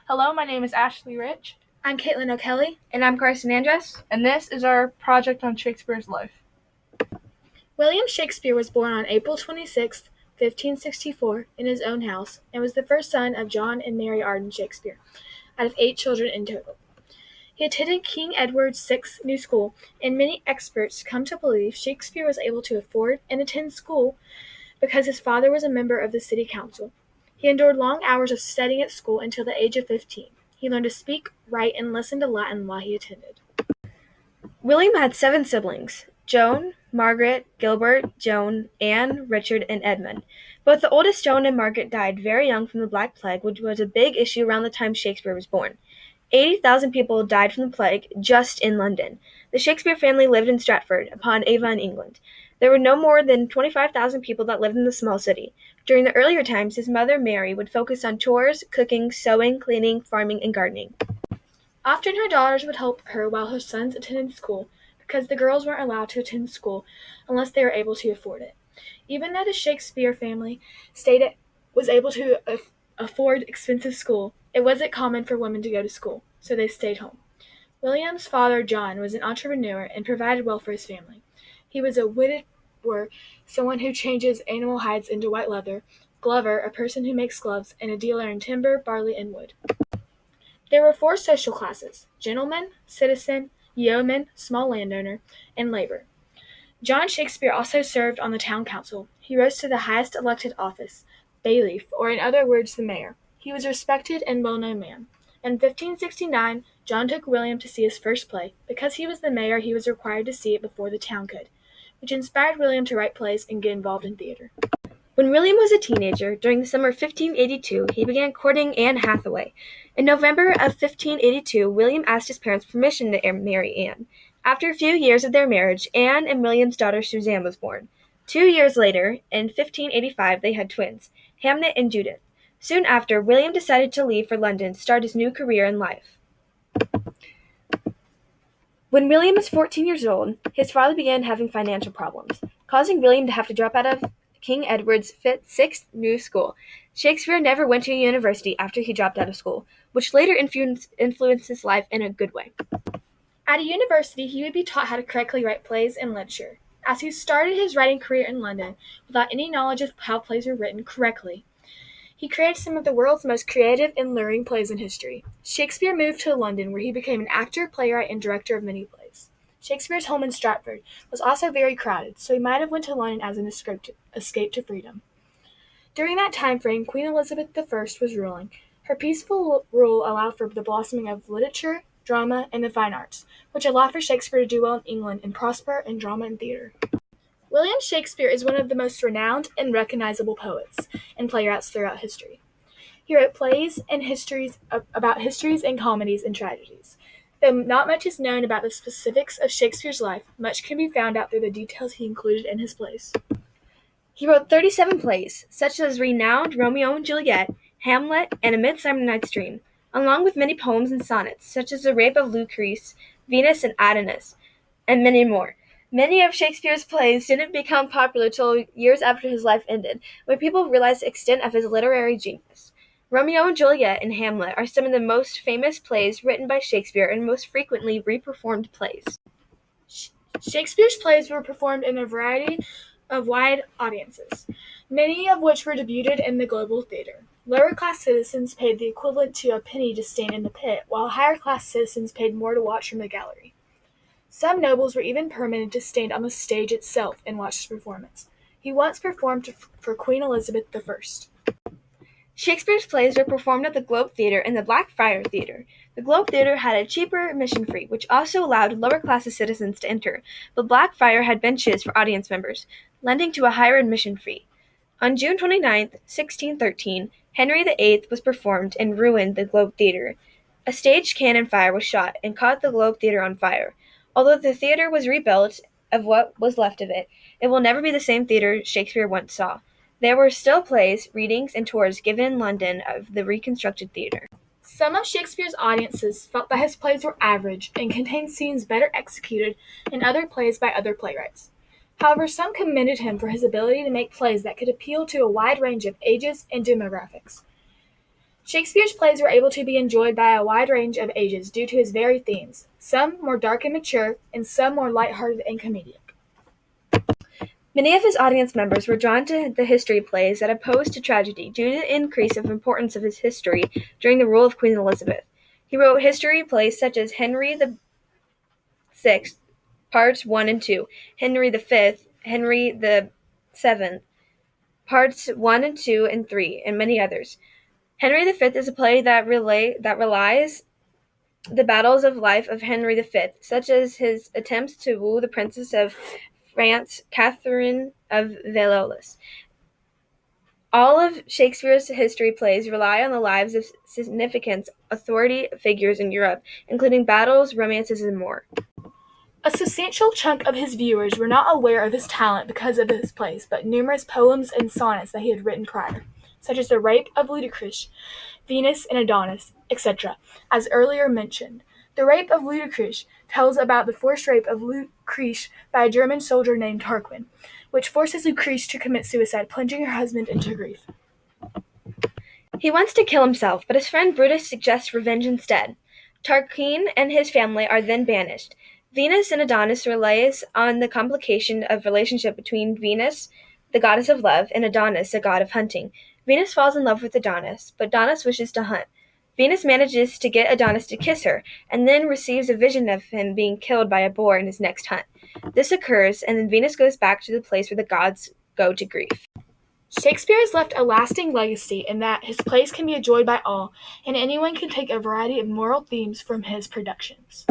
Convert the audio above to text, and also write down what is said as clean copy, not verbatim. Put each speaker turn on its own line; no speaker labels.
Hello, my name is Ashley Rich.
I'm Caitlin O'Kelly.
And I'm Carson Andress.
And this is our project on Shakespeare's life.
William Shakespeare was born on April 26, 1564, in his own house, and was the first son of John and Mary Arden Shakespeare, out of 8 children in total. He attended King Edward VI New School, and many experts come to believe Shakespeare was able to afford and attend school because his father was a member of the city council. He endured long hours of studying at school until the age of 15. He learned to speak, write, and listen to Latin while he attended.
William had 7 siblings: Joan, Margaret, Gilbert, Joan, Anne, Richard, and Edmund. Both the oldest, Joan and Margaret, died very young from the Black Plague, which was a big issue around the time Shakespeare was born. 80,000 people died from the plague just in London. The Shakespeare family lived in Stratford upon Avon, England. There were no more than 25,000 people that lived in the small city. During the earlier times, his mother, Mary, would focus on chores, cooking, sewing, cleaning, farming, and gardening.
Often her daughters would help her while her sons attended school, because the girls weren't allowed to attend school unless they were able to afford it. Even though the Shakespeare family was able to afford expensive school, it wasn't common for women to go to school, so they stayed home. William's father, John, was an entrepreneur and provided well for his family. He was a widower, someone who changes animal hides into white leather, glover, a person who makes gloves, and a dealer in timber, barley, and wood. There were 4 social classes: gentleman, citizen, yeoman, small landowner, and labor. John Shakespeare also served on the town council. He rose to the highest elected office, bailiff, or in other words, the mayor. He was a respected and well-known man. In 1569, John took William to see his first play. Because he was the mayor, he was required to see it before the town could, which inspired William to write plays and get involved in theater.
When William was a teenager, during the summer of 1582, he began courting Anne Hathaway. In November of 1582, William asked his parents' permission to marry Anne. After a few years of their marriage, Anne and William's daughter Suzanne was born. 2 years later, in 1585, they had twins, Hamnet and Judith. Soon after, William decided to leave for London to start his new career in life. When William was 14 years old, his father began having financial problems, causing William to have to drop out of King Edward's VI New School. Shakespeare never went to university after he dropped out of school, which later influenced his life in a good way.
At a university, he would be taught how to correctly write plays and literature. As he started his writing career in London without any knowledge of how plays were written correctly, he created some of the world's most creative and luring plays in history. Shakespeare moved to London, where he became an actor, playwright, and director of many plays. Shakespeare's home in Stratford was also very crowded, so he might have went to London as an escape to freedom. During that time frame, Queen Elizabeth I was ruling. Her peaceful rule allowed for the blossoming of literature, drama, and the fine arts, which allowed for Shakespeare to do well in England and prosper in drama and theater. William Shakespeare is one of the most renowned and recognizable poets and playwrights throughout history. He wrote plays and about histories and comedies and tragedies. Though not much is known about the specifics of Shakespeare's life, much can be found out through the details he included in his plays.
He wrote 37 plays, such as renowned Romeo and Juliet, Hamlet, and A Midsummer Night's Dream, along with many poems and sonnets, such as The Rape of Lucrece, Venus and Adonis, and many more. Many of Shakespeare's plays didn't become popular till years after his life ended, when people realized the extent of his literary genius. Romeo and Juliet and Hamlet are some of the most famous plays written by Shakespeare and most frequently reperformed plays.
Shakespeare's plays were performed in a variety of wide audiences, many of which were debuted in the Global Theatre. Lower-class citizens paid the equivalent to a penny to stand in the pit, while higher-class citizens paid more to watch from the gallery. Some nobles were even permitted to stand on the stage itself and watch the performance. He once performed for Queen Elizabeth I.
Shakespeare's plays were performed at the Globe Theatre and the Blackfriars Theatre. The Globe Theatre had a cheaper admission fee, which also allowed lower-class citizens to enter, but Blackfriars had benches for audience members, lending to a higher admission fee. On June 29, 1613, Henry VIII was performed and ruined the Globe Theatre. A staged cannon fire was shot and caught the Globe Theatre on fire. Although the theatre was rebuilt of what was left of it, it will never be the same theatre Shakespeare once saw. There were still plays, readings, and tours given in London of the reconstructed theatre.
Some of Shakespeare's audiences felt that his plays were average and contained scenes better executed in other plays by other playwrights. However, some commended him for his ability to make plays that could appeal to a wide range of ages and demographics. Shakespeare's plays were able to be enjoyed by a wide range of ages due to his varied themes, some more dark and mature, and some more lighthearted and comedic.
Many of his audience members were drawn to the history plays that opposed to tragedy due to the increase of importance of his history during the rule of Queen Elizabeth. He wrote history plays such as Henry VI, Parts 1 and 2, Henry V, Henry VII, Parts 1 and 2 and 3, and many others. Henry V is a play that relies the battles of life of Henry V, such as his attempts to woo the Princess of France, Catherine of Valois. All of Shakespeare's history plays rely on the lives of significant authority figures in Europe, including battles, romances, and more.
A substantial chunk of his viewers were not aware of his talent because of his plays, but numerous poems and sonnets that he had written prior, such as The Rape of Lucrece, Venus and Adonis, etc., as earlier mentioned. The Rape of Lucrece tells about the forced rape of Lucrece by a German soldier named Tarquin, which forces Lucrece to commit suicide, plunging her husband into grief.
He wants to kill himself, but his friend Brutus suggests revenge instead. Tarquin and his family are then banished. Venus and Adonis relies on the complication of relationship between Venus, the goddess of love, and Adonis, the god of hunting. Venus falls in love with Adonis, but Adonis wishes to hunt. Venus manages to get Adonis to kiss her, and then receives a vision of him being killed by a boar in his next hunt. This occurs, and then Venus goes back to the place where the gods go to grief.
Shakespeare has left a lasting legacy in that his plays can be enjoyed by all, and anyone can take a variety of moral themes from his productions.